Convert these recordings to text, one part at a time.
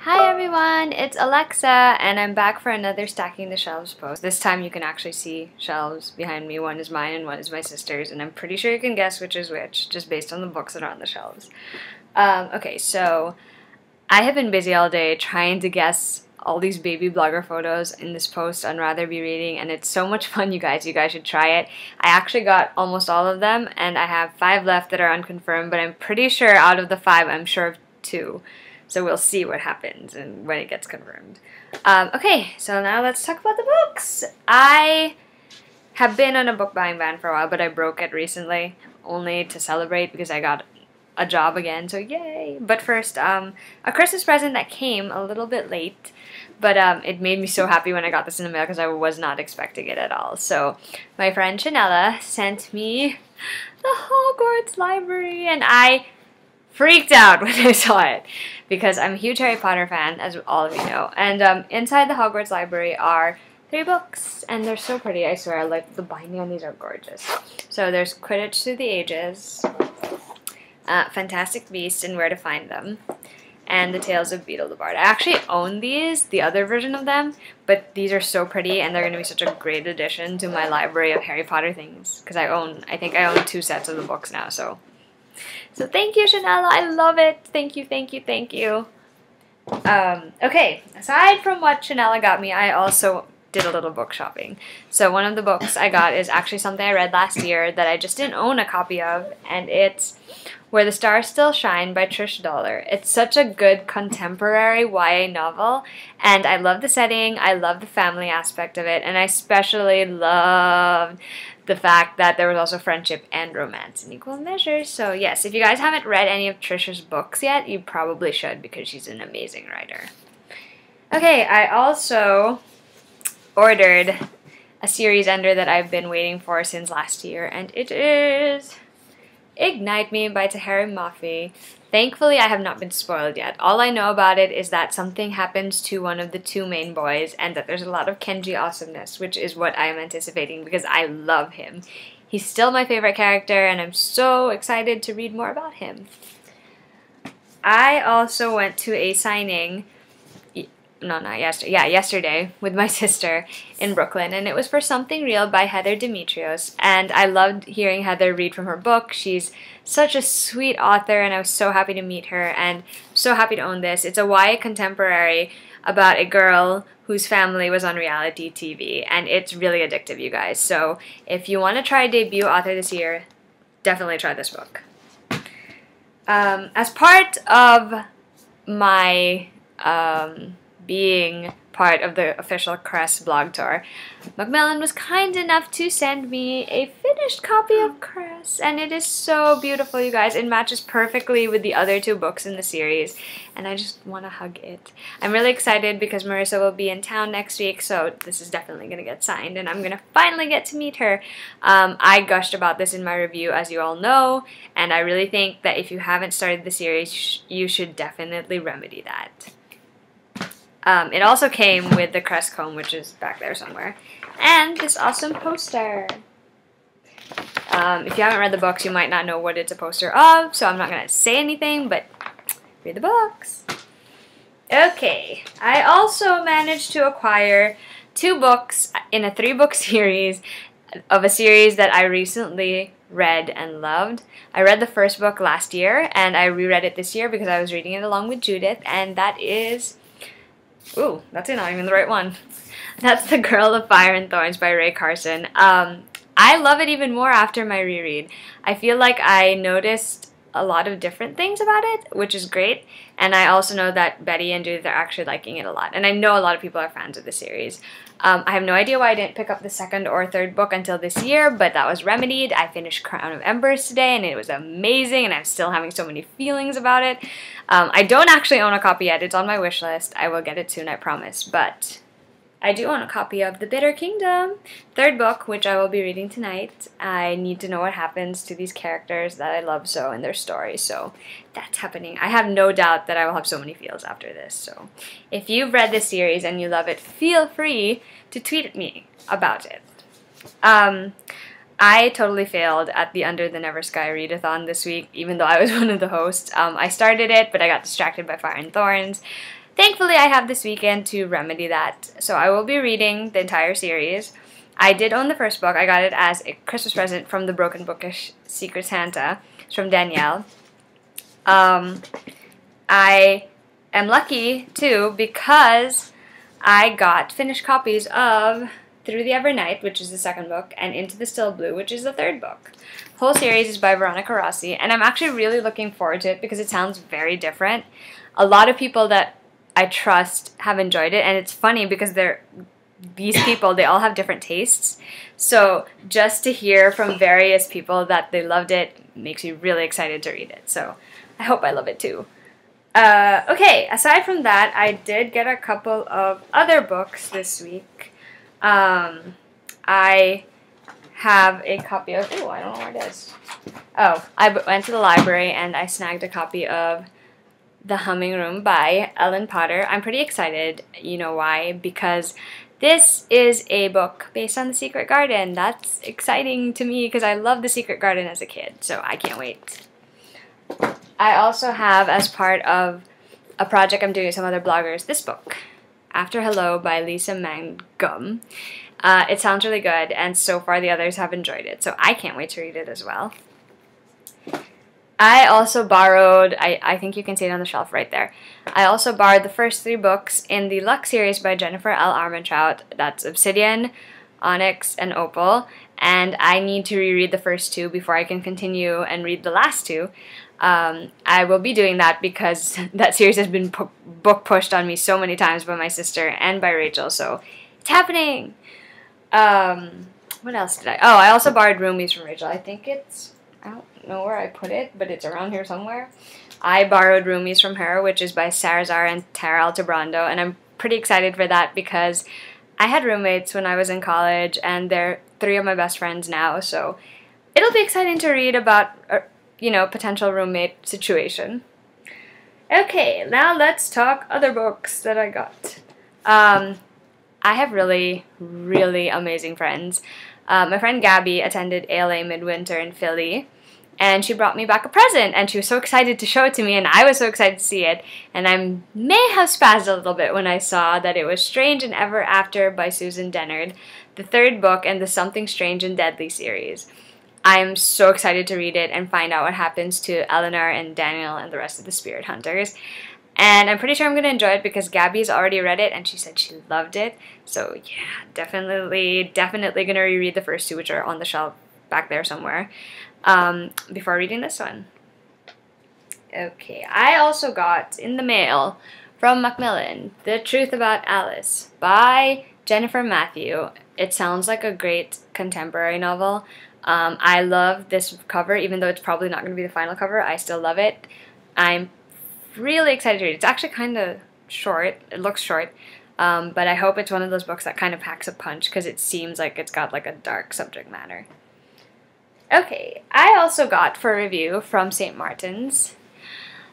Hi everyone, it's Alexa, and I'm back for another Stacking the Shelves post. This time you can actually see shelves behind me. One is mine and one is my sister's, and I'm pretty sure you can guess which is which, just based on the books that are on the shelves. Okay, so I have been busy all day trying to guess all these baby blogger photos in this post on Rather Be Reading, and it's so much fun, you guys. You guys should try it. I actually got almost all of them, and I have 5 left that are unconfirmed, but I'm pretty sure out of the 5, I'm sure of 2. So we'll see what happens and when it gets confirmed. Okay, so now let's talk about the books. I have been on a book buying ban for a while, but I broke it recently, only to celebrate because I got a job again, so yay! But first, a Christmas present that came a little bit late, but it made me so happy when I got this in the mail because I was not expecting it at all. So my friend Chanella sent me the Hogwarts library, and I freaked out when I saw it because I'm a huge Harry Potter fan, as all of you know. And inside the Hogwarts library are 3 books, and they're so pretty, I swear. Like, the binding on these are gorgeous. So there's Quidditch Through the Ages, Fantastic Beasts and Where to Find Them, and The Tales of Beedle the Bard. I actually own these, the other version of them, but these are so pretty, and they're going to be such a great addition to my library of Harry Potter things, because I think I own 2 sets of the books now, so thank you, Chanella. I love it. Thank you, thank you, thank you. Okay, aside from what Chanella got me, I also did a little book shopping. So one of the books I got is actually something I read last year that I just didn't own a copy of, and it's Where the Stars Still Shine by Trish Dollar. It's such a good contemporary YA novel, and I love the setting, I love the family aspect of it, and I especially loved the fact that there was also friendship and romance in equal measures. So yes, if you guys haven't read any of Trish's books yet, you probably should because she's an amazing writer. Okay, I also ordered a series ender that I've been waiting for since last year, and it is Ignite Me by Tahari Mafi. Thankfully, I have not been spoiled yet. All I know about it is that something happens to one of the 2 main boys and that there's a lot of Kenji awesomeness, which is what I am anticipating because I love him. He's still my favorite character, and I'm so excited to read more about him. I also went to a signing yesterday with my sister in Brooklyn, and it was for Something Real by Heather Demetrios, and I loved hearing Heather read from her book. She's such a sweet author, and I was so happy to meet her, and so happy to own this. It's a YA contemporary about a girl whose family was on reality TV, and it's really addictive, you guys. So if you want to try a debut author this year, definitely try this book. As part of my being part of the official Cress blog tour, Macmillan was kind enough to send me a finished copy of Cress, and it is so beautiful, you guys. It matches perfectly with the other 2 books in the series, and I just want to hug it. I'm really excited because Marissa will be in town next week, so this is definitely going to get signed, and I'm going to finally get to meet her. I gushed about this in my review, as you all know, and I really think that if you haven't started the series, you should definitely remedy that. It also came with the Crest comb, which is back there somewhere, and this awesome poster. If you haven't read the books, you might not know what it's a poster of, so I'm not going to say anything, but read the books. Okay, I also managed to acquire 2 books in a 3-book series of a series that I recently read and loved. I read the first book last year, and I reread it this year because I was reading it along with Judith, and that is... Ooh, that's not even the right one. That's The Girl of Fire and Thorns by Ray Carson. I love it even more after my reread. I feel like I noticed a lot of different things about it, which is great. And I also know that Betty and Judith are actually liking it a lot. And I know a lot of people are fans of the series. I have no idea why I didn't pick up the 2nd or 3rd book until this year, but that was remedied. I finished Crown of Embers today, and it was amazing, and I'm still having so many feelings about it. I don't actually own a copy yet. It's on my wish list. I will get it soon, I promise. But I do own a copy of The Bitter Kingdom, 3rd book, which I will be reading tonight. I need to know what happens to these characters that I love so and their stories, so that's happening. I have no doubt that I will have so many feels after this, so if you've read this series and you love it, feel free to tweet at me about it. I totally failed at the Under the Never Skye readathon this week, even though I was one of the hosts. I started it, but I got distracted by Fire and Thorns. thankfully I have this weekend to remedy that. So I will be reading the entire series. I did own the first book. I got it as a Christmas present from the Broken Bookish Secret Santa. It's from Danielle. I am lucky, too, because I got finished copies of Through the Evernight, which is the second book, and Into the Still Blue, which is the third book. The whole series is by Veronica Rossi, and I'm actually really looking forward to it because it sounds very different. A lot of people that I trust have enjoyed it, and it's funny because these people, they all have different tastes. So just to hear from various people that they loved it makes me really excited to read it. So I hope I love it too. Okay, aside from that, I did get a couple of other books this week. I have a copy of, oh, I don't know where it is. Oh, I went to the library and I snagged a copy of The Humming Room by Ellen Potter. I'm pretty excited. You know why? Because this is a book based on The Secret Garden. That's exciting to me because I loved The Secret Garden as a kid, so I can't wait. I also have, as part of a project I'm doing with some other bloggers, this book, After Hello by Lisa Mangum. It sounds really good, and so far the others have enjoyed it, so I can't wait to read it as well. I also borrowed, I think you can see it on the shelf right there, I also borrowed the first 3 books in the Luck series by Jennifer L. Armentrout. That's Obsidian, Onyx, and Opal, and I need to reread the first 2 before I can continue and read the last 2. I will be doing that because that series has been book pushed on me so many times by my sister and by Rachel, so it's happening! What else did I... Oh, I also borrowed Roomies from Rachel. I think it's... I don't know where I put it, but it's around here somewhere. I borrowed Roomies from her, which is by Sarazar and Tara Altebrando, and I'm pretty excited for that because I had roommates when I was in college, and they're 3 of my best friends now, so it'll be exciting to read about, you know, potential roommate situation. Okay, now let's talk other books that I got. I have really, really amazing friends. My friend Gabby attended ALA Midwinter in Philly, and she brought me back a present, and she was so excited to show it to me, and I was so excited to see it, and I may have spazzed a little bit when I saw that it was Strange and Ever After by Susan Dennard, the 3rd book in the Something Strange and Deadly series. I'm so excited to read it and find out what happens to Eleanor and Daniel and the rest of the Spirit Hunters. And I'm pretty sure I'm going to enjoy it because Gabby's already read it and she said she loved it. So yeah, definitely going to reread the first 2, which are on the shelf back there somewhere, before reading this one. Okay, I also got in the mail from Macmillan, The Truth About Alice by Jennifer Matthew. It sounds like a great contemporary novel. I love this cover, even though it's probably not going to be the final cover. I still love it. I'm really excited to read it. It's actually kind of short. It looks short, but I hope it's one of those books that kind of packs a punch because it seems like it's got like a dark subject matter. Okay, I also got for review from St. Martin's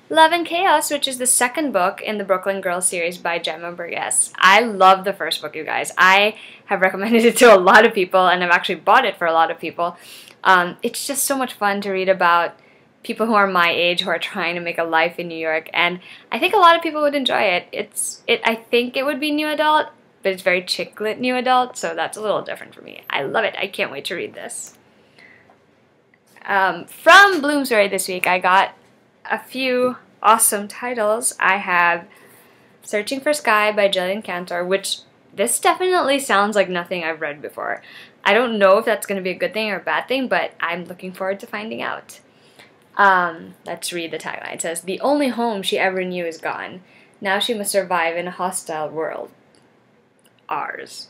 Love and Chaos, which is the 2nd book in the Brooklyn Girls series by Gemma Burgess. I love the first book, you guys. I have recommended it to a lot of people, and I've actually bought it for a lot of people. It's just so much fun to read about people who are my age who are trying to make a life in New York, and I think a lot of people would enjoy it. I think it would be new adult, but it's very chick lit new adult, so that's a little different for me. I love it. I can't wait to read this. From Bloomsbury this week, I got a few awesome titles. I have Searching for Skye by Jillian Cantor, which this definitely sounds like nothing I've read before. I don't know if that's going to be a good thing or a bad thing, but I'm looking forward to finding out. Let's read the tagline. It says, "The only home she ever knew is gone. Now she must survive in a hostile world. Ours."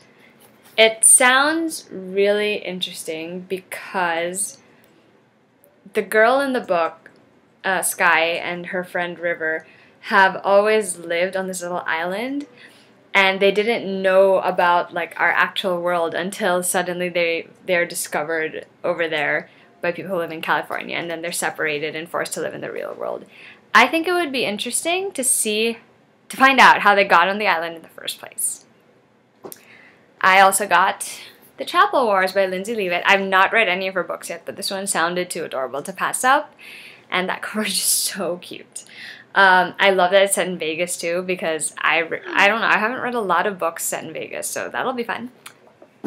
It sounds really interesting because the girl in the book, Skye, and her friend River have always lived on this little island, and they didn't know about like our actual world until suddenly they're discovered over there by people who live in California, and then they're separated and forced to live in the real world. I think it would be interesting to find out how they got on the island in the first place. I also got The Chapel Wars by Lindsay Leavitt. I've not read any of her books yet, but this one sounded too adorable to pass up, and that cover is just so cute. I love that it's set in Vegas too, because I don't know, I haven't read a lot of books set in Vegas, so that'll be fun.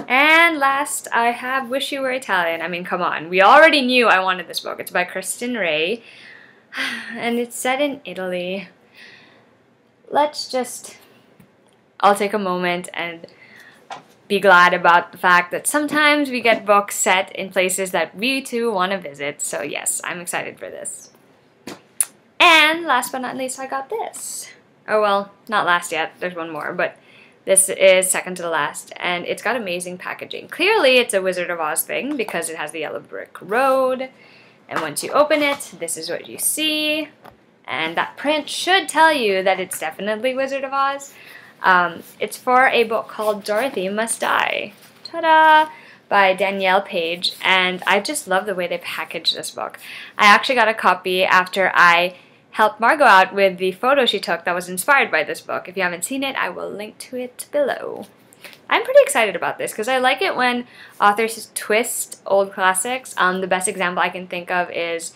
And last, I have Wish You Were Italian. I mean, come on. We already knew I wanted this book. It's by Kristen Ray, and it's set in Italy. I'll take a moment and be glad about the fact that sometimes we get books set in places that we too want to visit. So yes, I'm excited for this. And last but not least, I got this. Oh well, not last yet. There's one more, but this is second to the last, and it's got amazing packaging. Clearly, it's a Wizard of Oz thing because it has the yellow brick road, and once you open it, this is what you see, and that print should tell you that it's definitely Wizard of Oz. It's for a book called Dorothy Must Die, ta-da, by Danielle Page, and I just love the way they packaged this book. I actually got a copy after I helped Margot out with the photo she took that was inspired by this book. If you haven't seen it, I will link to it below. I'm pretty excited about this because I like it when authors twist old classics. The best example I can think of is,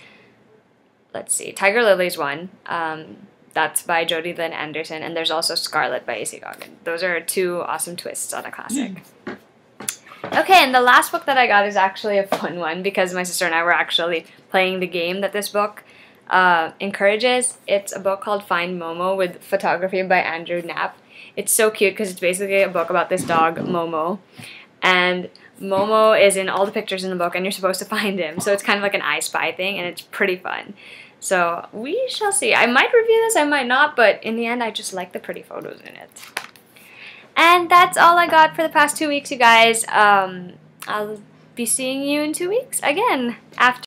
let's see, Tiger Lily's one. That's by Jodi Lynn Anderson, and there's also Scarlet by A.C. Goggin. Those are two awesome twists on a classic. Okay, and the last book that I got is actually a fun one because my sister and I were actually playing the game that this book encourages. It's a book called Find Momo with photography by Andrew Knapp. It's so cute because it's basically a book about this dog, Momo. And Momo is in all the pictures in the book and you're supposed to find him. So it's kind of like an I Spy thing and it's pretty fun. So we shall see. I might review this, I might not, but in the end I just like the pretty photos in it. And that's all I got for the past 2 weeks, you guys. I'll be seeing you in 2 weeks again after